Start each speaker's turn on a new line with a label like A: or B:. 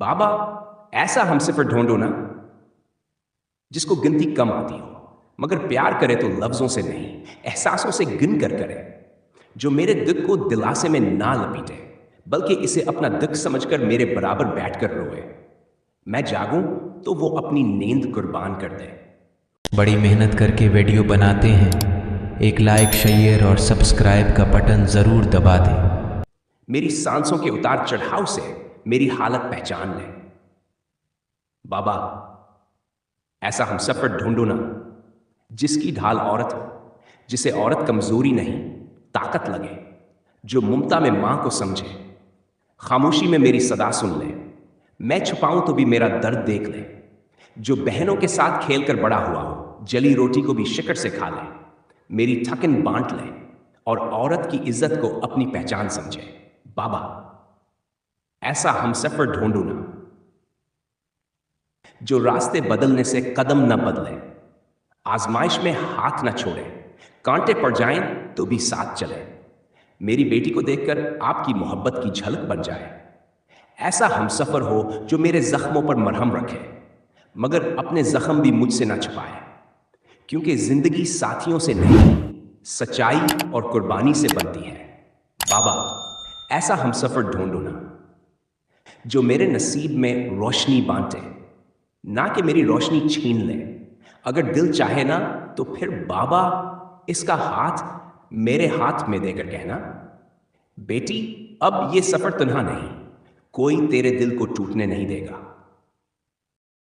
A: बाबा, ऐसा हमसफर ढूंढो ना जिसको गिनती कम आती हो, मगर प्यार करे तो लफ्जों से नहीं, एहसासों से गिन कर करे। जो मेरे दुख को दिलासे में ना लपीटे, बल्कि इसे अपना दुख समझकर मेरे बराबर बैठकर रोए। मैं जागूं तो वो अपनी नींद कुर्बान कर दे।
B: बड़ी मेहनत करके वीडियो बनाते हैं, एक लाइक, शेयर और सब्सक्राइब का बटन ज़रूर दबा दें।
A: मेरी सांसों के उतार चढ़ाव से मेरी हालत पहचान ले। बाबा, ऐसा हमसफर ढूंढो ना जिसकी ढाल औरत हो, जिसे औरत कमजोरी नहीं ताकत लगे, जो ममता में मां को समझे, खामोशी में मेरी सदा सुन ले, मैं छुपाऊं तो भी मेरा दर्द देख ले, जो बहनों के साथ खेलकर बड़ा हुआ हो, जली रोटी को भी शिकड़ से खा ले, मेरी थकन बांट ले और औरत की इज्जत को अपनी पहचान समझे। बाबा, ऐसा हमसफर ढूंढो ना जो रास्ते बदलने से कदम न बदले, आजमाइश में हाथ न छोड़े, कांटे पड़ जाएं तो भी साथ चले, मेरी बेटी को देखकर आपकी मोहब्बत की झलक बन जाए। ऐसा हमसफर हो जो मेरे जख्मों पर मरहम रखे, मगर अपने जख्म भी मुझसे ना छुपाए, क्योंकि जिंदगी साथियों से नहीं, सच्चाई और कुर्बानी से बनती है। बाबा, ऐसा हमसफर ढूंढो ना जो मेरे नसीब में रोशनी बांटे, ना कि मेरी रोशनी छीन ले। अगर दिल चाहे ना तो फिर बाबा इसका हाथ मेरे हाथ में देकर कहना, बेटी अब ये सफर तन्हा नहीं, कोई तेरे दिल को टूटने नहीं देगा।